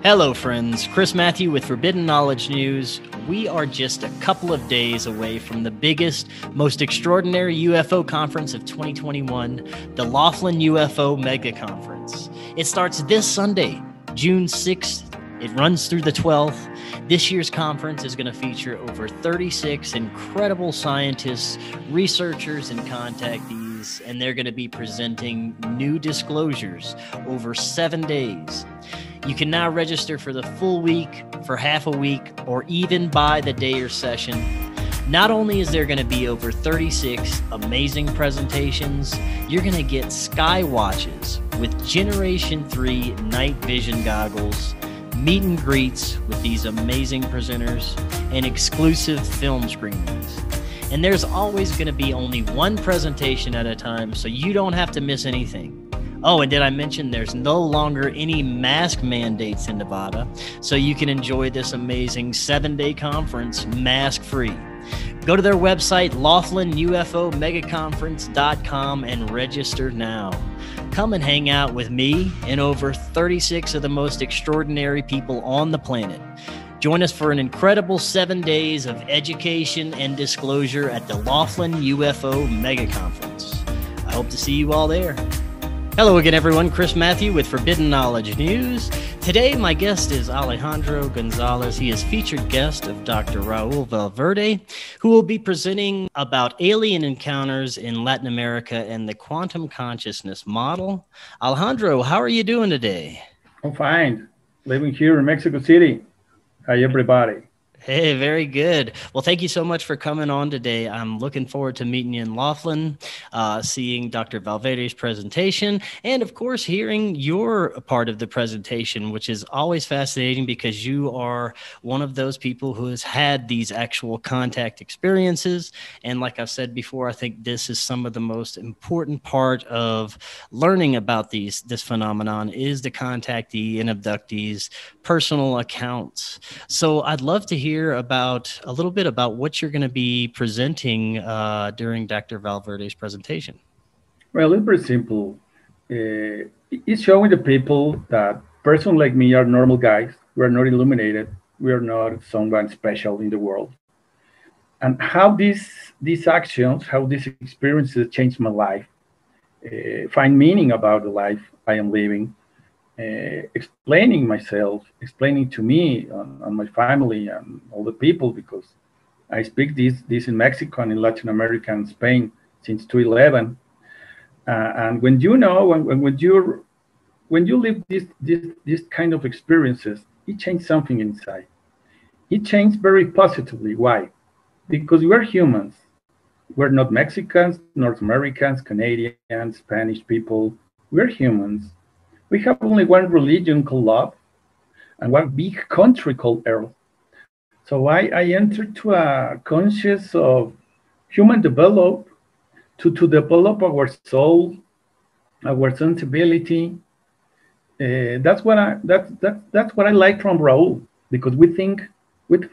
Hello, friends. Chris Matthew with Forbidden Knowledge News. We are just a couple of days away from the biggest, most extraordinary UFO conference of 2021, the Laughlin UFO Mega Conference. It starts this Sunday, June 6th. It runs through the 12th. This year's conference is going to feature over 36 incredible scientists, researchers, and contactees, and they're going to be presenting new disclosures over 7 days. You can now register for the full week, for half a week, or even buy the day or session. Not only is there going to be over 36 amazing presentations, you're going to get sky watches with Generation 3 night vision goggles, meet and greets with these amazing presenters, and exclusive film screenings. And there's always going to be only one presentation at a time, so you don't have to miss anything. Oh, and did I mention there's no longer any mask mandates in Nevada, so you can enjoy this amazing 7-day conference mask-free. Go to their website, LaughlinUFOMegaconference.com, and register now. Come and hang out with me and over 36 of the most extraordinary people on the planet. Join us for an incredible 7 days of education and disclosure at the Laughlin UFO Mega Conference. I hope to see you all there. Hello again, everyone. Chris Matthew with Forbidden Knowledge News. Today, my guest is Alejandro Gonzalez. He is featured guest of Dr. Raul Valverde, who will be presenting about alien encounters in Latin America and the quantum consciousness model. Alejandro, how are you doing today? I'm fine. Living here in Mexico City. Hi, everybody. Hey, very good. Well, thank you so much for coming on today. I'm looking forward to meeting you in Laughlin, seeing Dr. Valverde's presentation, and of course, hearing your part of the presentation, which is always fascinating because you are one of those people who has had these actual contact experiences. And like I've said before, I think this is some of the most important part of learning about this phenomenon is the contactee and abductees' personal accounts. So I'd love to hear about a little bit about what you're going to be presenting during Dr. Valverde's presentation. Well, it's very simple. It's showing the people that persons like me are normal guys. We're not illuminated. We are not someone special in the world. And how these actions, how these experiences changed my life, find meaning about the life I am living, explaining myself, explaining to me and my family and all the people, because I speak this in Mexico and in Latin America and Spain since 2011. And when you know, when you live this kind of experiences, it changed something inside. It changed very positively. Why? Because we're humans. We're not Mexicans, North Americans, Canadians, Spanish people. We're humans. We have only one religion called love and one big country called Earth. So I entered to a conscious of human develop to develop our soul, our sensibility. That's what I like from Raul, because we think very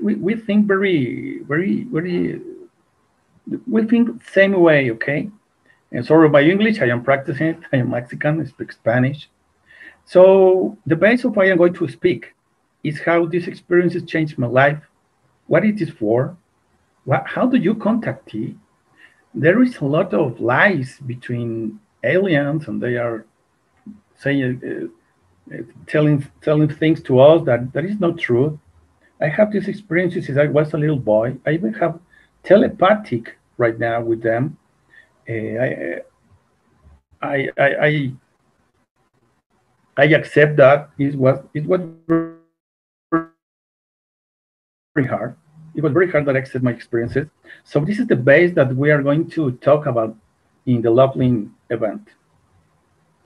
we think the same way, okay? And sorry by English, I am practicing it. I am Mexican, I speak Spanish. So the base of what I am going to speak is how these experiences changed my life, what it is for, how do you contact it? There is a lot of lies between aliens, and they are saying, telling things to us that is not true. I have these experiences since I was a little boy. I even have telepathic right now with them. I accept that it was very hard. It was very hard that I accept my experiences. So this is the base that we are going to talk about in the Laughlin event.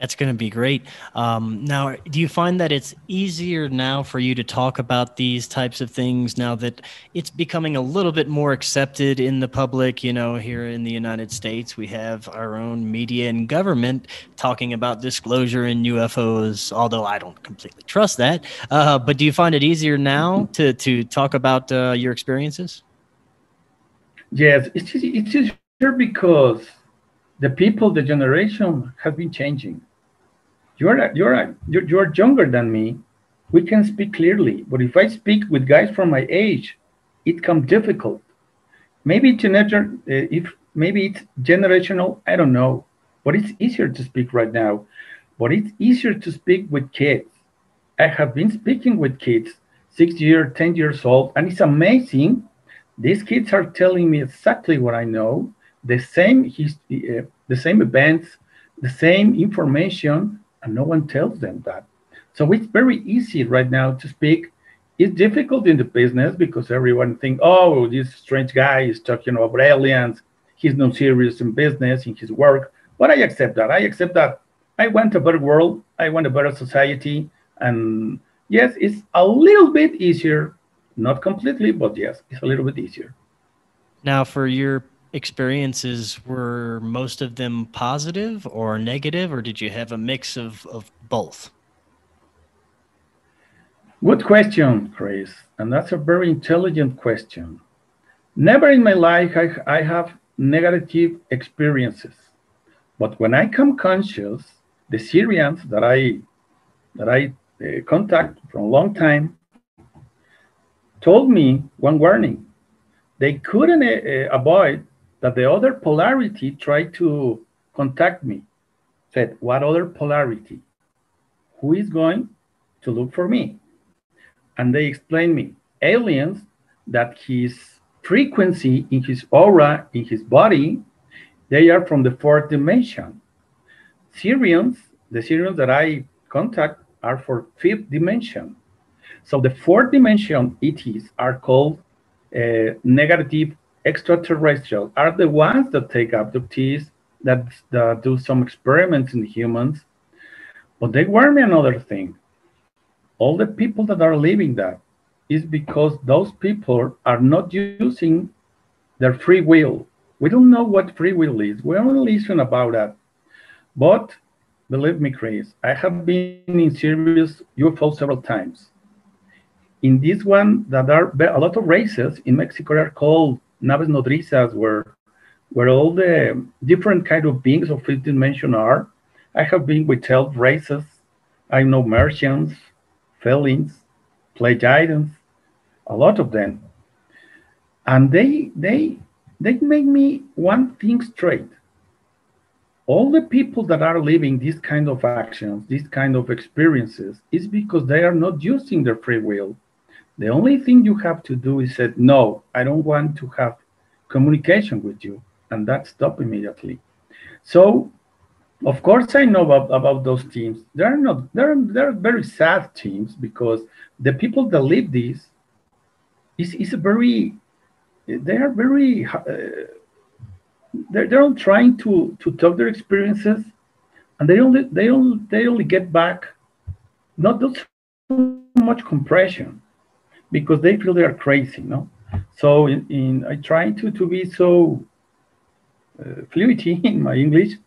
That's going to be great. Now, do you find that it's easier now for you to talk about these types of things now that it's becoming a little bit more accepted in the public? You know, here in the United States, we have our own media and government talking about disclosure in UFOs, although I don't completely trust that. But do you find it easier now to talk about your experiences? Yes, it's easier because the people, the generation have been changing. You're younger than me, we can speak clearly. But if I speak with guys from my age, it comes difficult. Maybe if maybe it's generational, I don't know. But it's easier to speak right now. But it's easier to speak with kids. I have been speaking with kids, 6 years, 10 years old, and it's amazing. These kids are telling me exactly what I know, the same history, the same events, the same information, and no one tells them that. So it's very easy right now to speak. It's difficult in the business because everyone thinks, oh, this strange guy is talking about aliens. He's not serious in business, in his work. But I accept that. I accept that I want a better world. I want a better society. And yes, it's a little bit easier, not completely, but yes, it's a little bit easier. Now, for your experiences, were most of them positive or negative, or did you have a mix of both? Good question, Chris. And that's a very intelligent question. Never in my life I have negative experiences. But when I come conscious, the Syrians that I contact for a long time told me one warning. They couldn't avoid that the other polarity tried to contact me. Said, what other polarity? Who is going to look for me? And they explained me, aliens, that his frequency in his aura, in his body, they are from the fourth dimension. Syrians, the Syrians that I contact are for fifth dimension. So the fourth dimension ETs are called negative extraterrestrial, are the ones that take abductees, that do some experiments in humans. But they warn me another thing. All the people that are living that is because those people are not using their free will. We don't know what free will is. We only listen about that. But believe me, Chris, I have been in serious UFO several times. In this one, that are a lot of races in Mexico are called naves nodrizas, where all the different kind of beings of fifth dimension are. I have been with 12 races. I know Martians, felines, Pleiadians, a lot of them. And they make me one thing straight. All the people that are living these kind of actions, these kind of experiences, is because they are not using their free will. The only thing you have to do is say, no, I don't want to have communication with you. And that stopped immediately. So, of course, I know about those teams. They're very sad teams because the people that live this is a very, they are very, they're all trying to talk their experiences, and they only get back not so much compression because they feel they are crazy, no? So I try to be so fluidity in my English,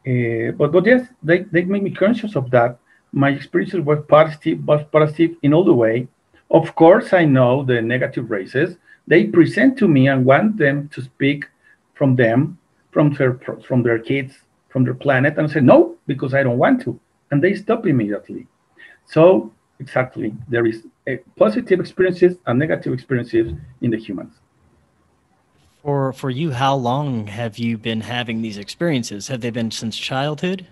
but yes, they make me conscious of that. My experiences were positive in all the way. Of course, I know the negative races. They present to me and want them to speak from them, from their kids, from their planet, and I say no because I don't want to, and they stop immediately. So exactly, there is positive experiences and negative experiences in the humans. For you, how long have you been having these experiences? Have they been since childhood?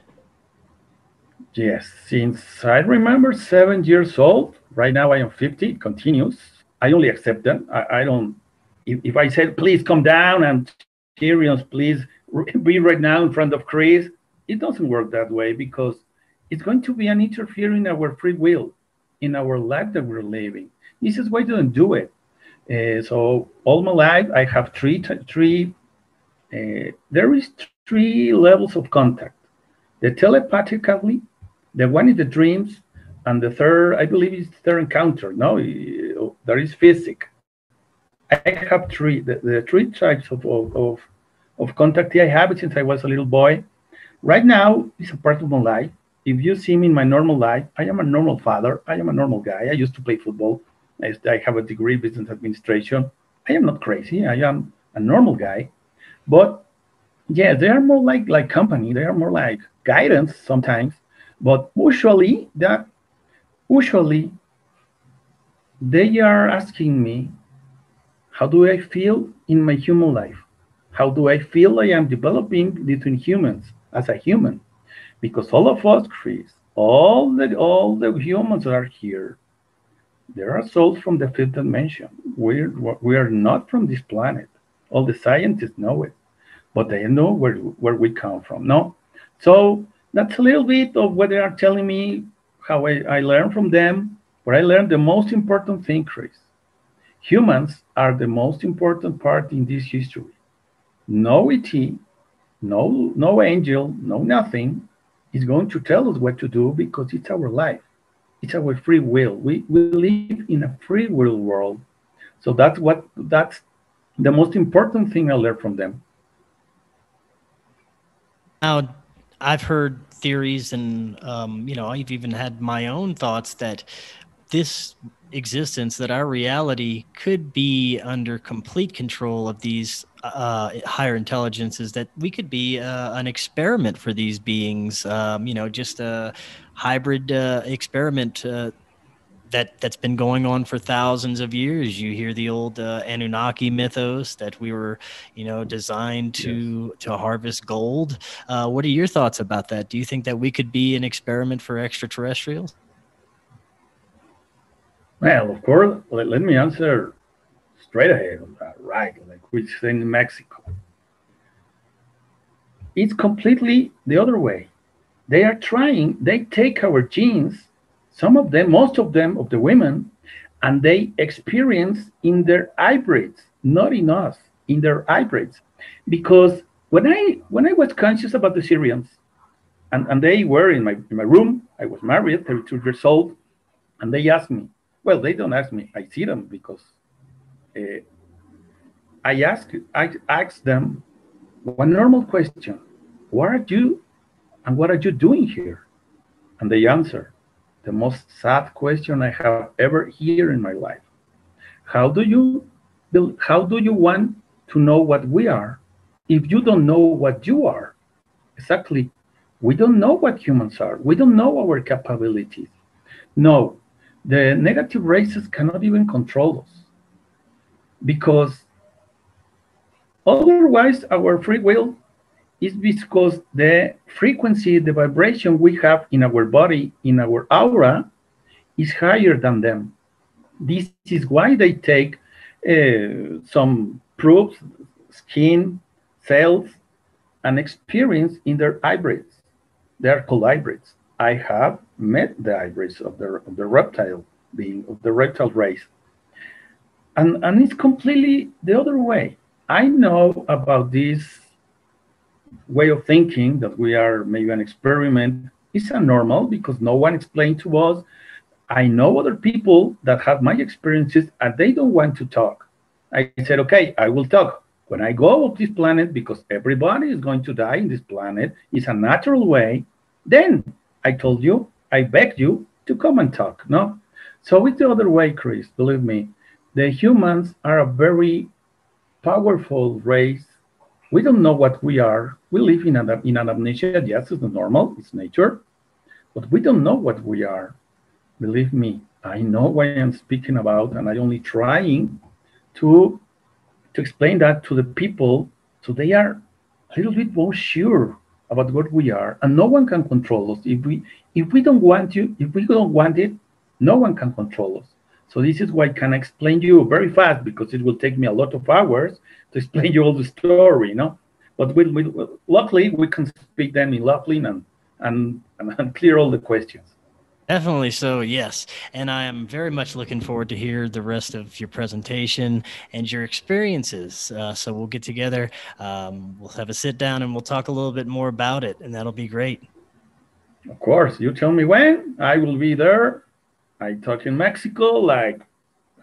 Yes, since I remember 7 years old. Right now I am 50. It continues. I only accept them. I don't. If I said please come down and Syrians, please be right now in front of Chris, it doesn't work that way because it's going to be an interfering in our free will, in our life that we're living. This is why I don't do it. So all my life I have there is three levels of contact. The telepathically, the one is the dreams, and the third, I believe, is the third encounter. No, there is physic. I have the three types of contact. I have it since I was a little boy. Right now, it's a part of my life. If you see me in my normal life, I am a normal father. I am a normal guy. I used to play football. I have a degree in business administration. I am not crazy. I am a normal guy. But yeah, they are more like company. They are more like guidance sometimes. But usually, that Usually, they are asking me, how do I feel in my human life? How do I feel I am developing between humans as a human? Because all of us, Chris, all the humans that are here, there are souls from the fifth dimension. We are not from this planet. All the scientists know it, but they know where we come from. No, so that's a little bit of what they are telling me, how I learn from them. But I learned the most important thing, Chris. Humans are the most important part in this history. No ET, no angel, no nothing is going to tell us what to do because it's our life. It's our free will. We live in a free will world. So that's the most important thing I learned from them. Now, I've heard theories, and I've even had my own thoughts that this existence, that our reality could be under complete control of these higher intelligences, that we could be an experiment for these beings, just a hybrid experiment that's been going on for thousands of years. You hear the old Anunnaki mythos that we were, designed Yes. to harvest gold. What are your thoughts about that? Do you think that we could be an experiment for extraterrestrials? Well, of course, let me answer straight ahead on that, right? Like we say in Mexico. It's completely the other way. They are trying, they take our genes, some of them, most of them, of the women, and they experience in their hybrids, not in us, in their hybrids. Because when I was conscious about the Syrians, and they were in my room, I was married, 32 years old, and they asked me, well, they don't ask me, I see them because uh, I asked them one normal question: what are you and what are you doing here? And they answer the most sad question I have ever heard in my life. How do you how do you want to know what we are if you don't know what you are? Exactly. We don't know what humans are. We don't know our capabilities. No, the negative races cannot even control us because otherwise our free will is because the frequency, the vibration we have in our body, in our aura, is higher than them. This is why they take some proofs, skin, cells, and experience in their hybrids. They are called hybrids. I have met the hybrids of the reptile being, of the reptile race. And it's completely the other way. I know about this way of thinking that we are maybe an experiment. It's normal because no one explained to us. I know other people that have my experiences and they don't want to talk. I said, okay, I will talk. When I go off this planet, because everybody is going to die in this planet, it's a natural way, then I told you, I begged you to come and talk, no? So it's the other way, Chris, believe me. The humans are a very powerful race. We don't know what we are. We live in an amnesia. Yes, it's normal, it's nature, but we don't know what we are. Believe me, I know what I'm speaking about, and I'm only trying to explain that to the people so they are a little bit more sure about what we are, and no one can control us. If we don't want you, if we don't want it, no one can control us. So this is why I can explain you very fast because it will take me a lot of hours to explain you all the story, you know. But luckily we can speak them in Laughlin and clear all the questions. Definitely so, yes. And I am very much looking forward to hear the rest of your presentation and your experiences. So we'll get together, we'll have a sit down, and we'll talk a little bit more about it, and that'll be great. Of course, you tell me when. I will be there. I talk in Mexico like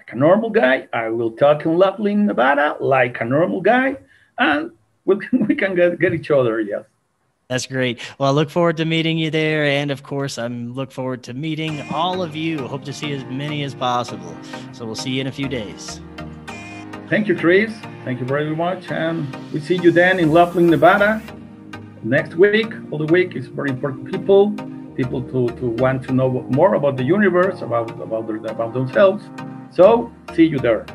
a normal guy. I will talk in Laughlin, Nevada, like a normal guy, and we can get each other. Yes. That's great. Well, I look forward to meeting you there. And of course, I'm look forward to meeting all of you. Hope to see as many as possible. So we'll see you in a few days. Thank you, Chris. Thank you very much. And we see you then in Laughlin, Nevada next week. All the week is very important people. people to want to know more about the universe, about themselves. So see you there.